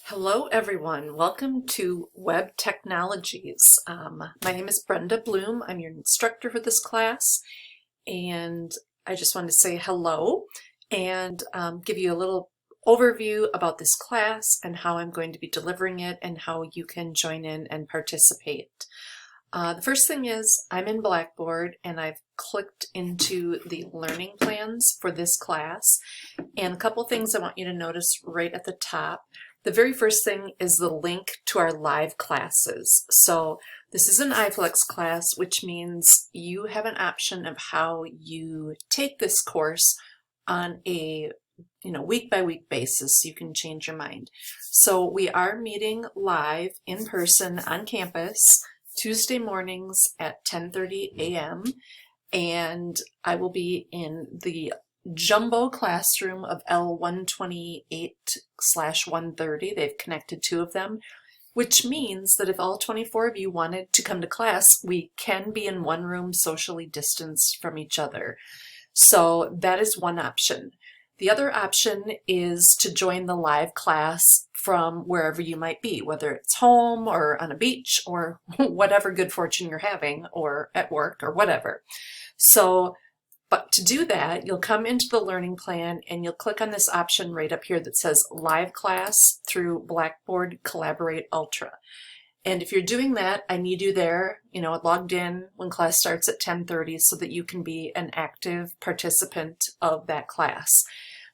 Hello everyone, welcome to Web Technologies. My name is Brenda Bloom. I'm your instructor for this class, and I just wanted to say hello and give you a little overview about this class and how I'm going to be delivering it and how you can join in and participate. The first thing is I'm in Blackboard and I've clicked into the learning plans for this class, and a couple things I want you to notice right at the top. The very first thing is the link to our live classes. So this is an iFlex class, which means you have an option of how you take this course on a week by week basis. You can change your mind. So we are meeting live in person on campus Tuesday mornings at 10:30 a.m. and I will be in the jumbo classroom of L128/130. They've connected two of them, which means that if all 24 of you wanted to come to class, we can be in one room socially distanced from each other. So that is one option. The other option is to join the live class from wherever you might be, whether it's home or on a beach or whatever good fortune you're having, or at work or whatever. But to do that, you'll come into the learning plan and you'll click on this option right up here that says Live Class through Blackboard Collaborate Ultra. And if you're doing that, I need you there, logged in when class starts at 10:30 so that you can be an active participant of that class.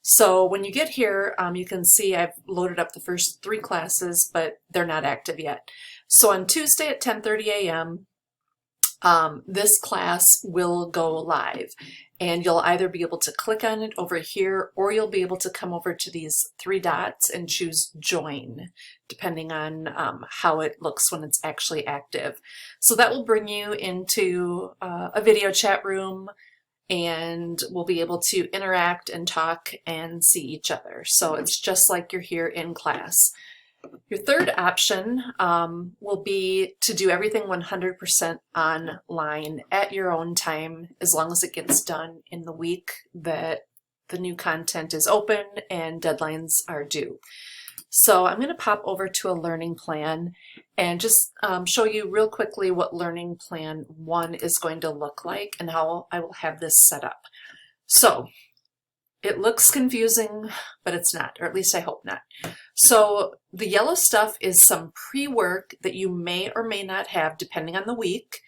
So when you get here, you can see I've loaded up the first 3 classes, but they're not active yet. So on Tuesday at 10:30 a.m., this class will go live, and you'll either be able to click on it over here, or you'll be able to come over to these 3 dots and choose join, depending on how it looks when it's actually active. So that will bring you into a video chat room, and we'll be able to interact and talk and see each other. So it's just like you're here in class. Your third option will be to do everything 100% online at your own time, as long as it gets done in the week that the new content is open and deadlines are due. So I'm going to pop over to a learning plan and just show you real quickly what learning plan 1 is going to look like and how I will have this set up. So it looks confusing, but it's not, or at least I hope not. So the yellow stuff is some pre-work that you may or may not have depending on the week.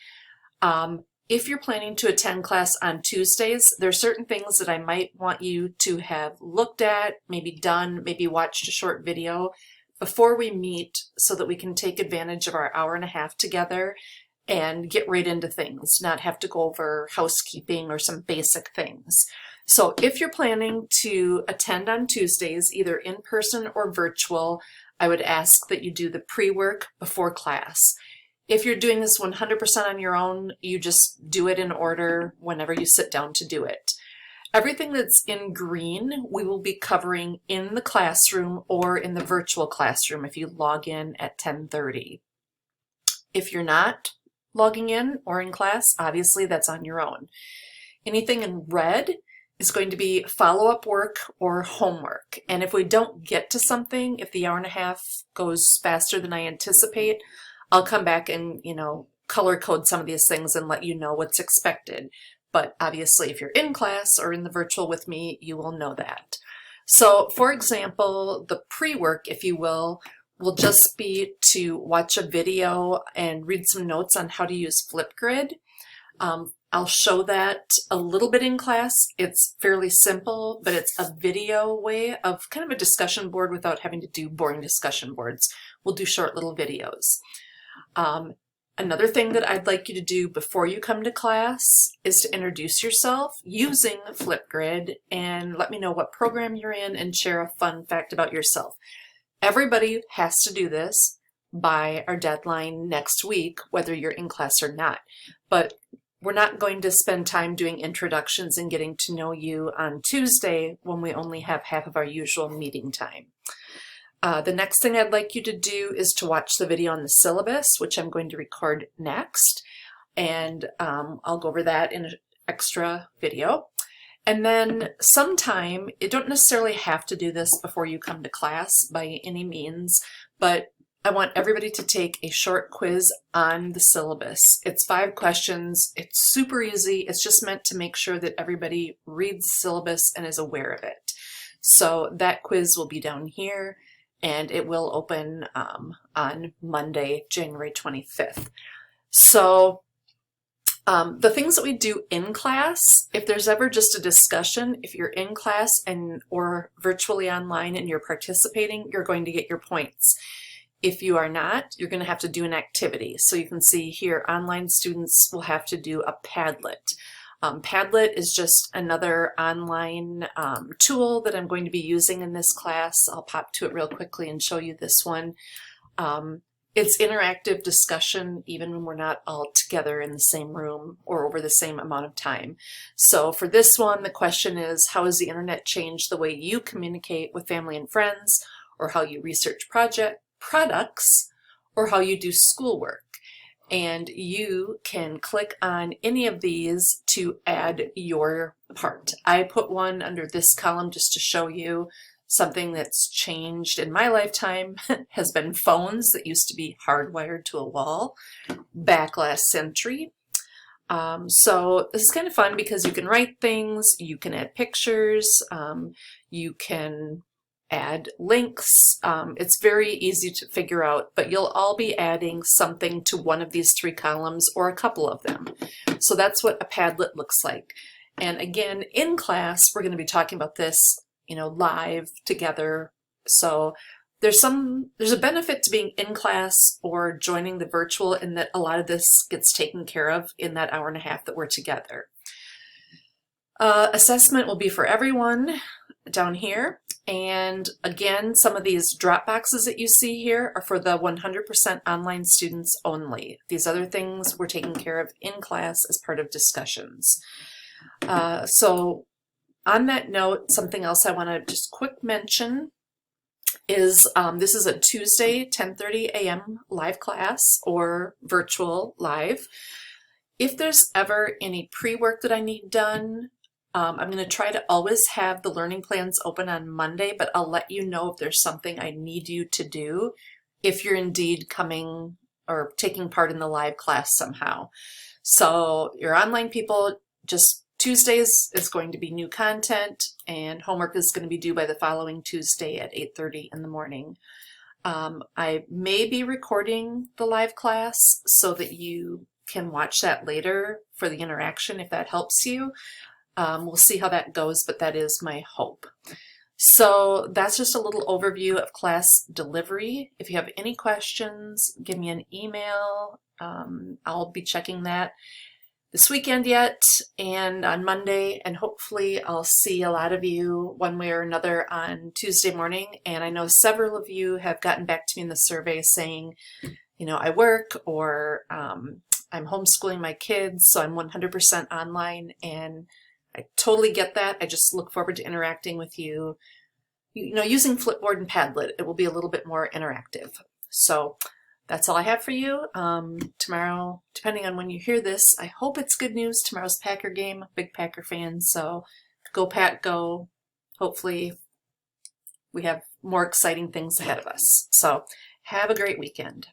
If you're planning to attend class on Tuesdays, there are certain things that I might want you to have looked at, maybe done, maybe watched a short video before we meet so that we can take advantage of our hour and a half together and get right into things, not have to go over housekeeping or some basic things. So if you're planning to attend on Tuesdays, either in person or virtual, I would ask that you do the pre-work before class. If you're doing this 100% on your own, you just do it in order whenever you sit down to do it. Everything that's in green, we will be covering in the classroom or in the virtual classroom if you log in at 10:30. If you're not logging in or in class, obviously that's on your own. Anything in red is going to be follow-up work or homework. And if we don't get to something, if the hour and a half goes faster than I anticipate, I'll come back and, color code some of these things and let you know what's expected. But obviously, if you're in class or in the virtual with me, you will know that. So, for example, the pre-work, if you will just be to watch a video and read some notes on how to use Flipgrid. I'll show that a little bit in class. It's fairly simple, but it's a video way of kind of a discussion board without having to do boring discussion boards. We'll do short little videos. Another thing that I'd like you to do before you come to class is to introduce yourself using Flipgrid and let me know what program you're in and share a fun fact about yourself. Everybody has to do this by our deadline next week, whether you're in class or not. But we're not going to spend time doing introductions and getting to know you on Tuesday when we only have half of our usual meeting time. The next thing I'd like you to do is to watch the video on the syllabus, which I'm going to record next. And I'll go over that in an extra video. And then sometime, you don't necessarily have to do this before you come to class by any means, but I want everybody to take a short quiz on the syllabus. It's 5 questions. It's super easy. It's just meant to make sure that everybody reads the syllabus and is aware of it. So that quiz will be down here, and it will open on Monday, January 25th. So the things that we do in class, if there's ever just a discussion, if you're in class or virtually online and you're participating, you're going to get your points. If you are not, you're going to have to do an activity. So you can see here, online students will have to do a Padlet. Padlet is just another online tool that I'm going to be using in this class. I'll pop to it real quickly and show you this one. It's interactive discussion even when we're not all together in the same room or over the same amount of time. So for this one, the question is, how has the internet changed the way you communicate with family and friends, or how you research products, or how you do schoolwork? And you can click on any of these to add your part. I put one under this column just to show you something that's changed in my lifetime has been phones that used to be hardwired to a wall back last century. So this is kind of fun because you can write things, you can add pictures, you can add links. It's very easy to figure out, but you'll all be adding something to one of these 3 columns or a couple of them. So that's what a Padlet looks like. And again, in class, we're going to be talking about this, live together. So there's a benefit to being in class or joining the virtual in that a lot of this gets taken care of in that hour and a half that we're together. Assessment will be for everyone down here. And again, some of these drop boxes that you see here are for the 100% online students only. These other things we're taking care of in class as part of discussions. So on that note, something else I want to just quick mention is this is a Tuesday, 10:30 a.m. live class or virtual live. If there's ever any pre-work that I need done, I'm going to try to always have the learning plans open on Monday, but I'll let you know if there's something I need you to do if you're indeed coming or taking part in the live class somehow. So your online people, just Tuesdays is going to be new content, and homework is going to be due by the following Tuesday at 8:30 in the morning. I may be recording the live class so that you can watch that later for the interaction if that helps you. We'll see how that goes, but that is my hope. So that's just a little overview of class delivery. If you have any questions, give me an email. I'll be checking that this weekend yet and on Monday, and hopefully I'll see a lot of you one way or another on Tuesday morning. And I know several of you have gotten back to me in the survey saying, I work, or I'm homeschooling my kids, so I'm 100% online, and I totally get that. I just look forward to interacting with you. Using Flipboard and Padlet, it will be a little bit more interactive. So that's all I have for you. Tomorrow, depending on when you hear this, I hope it's good news. Tomorrow's Packer game, big Packer fan, so go Pat, go. Hopefully we have more exciting things ahead of us. So have a great weekend.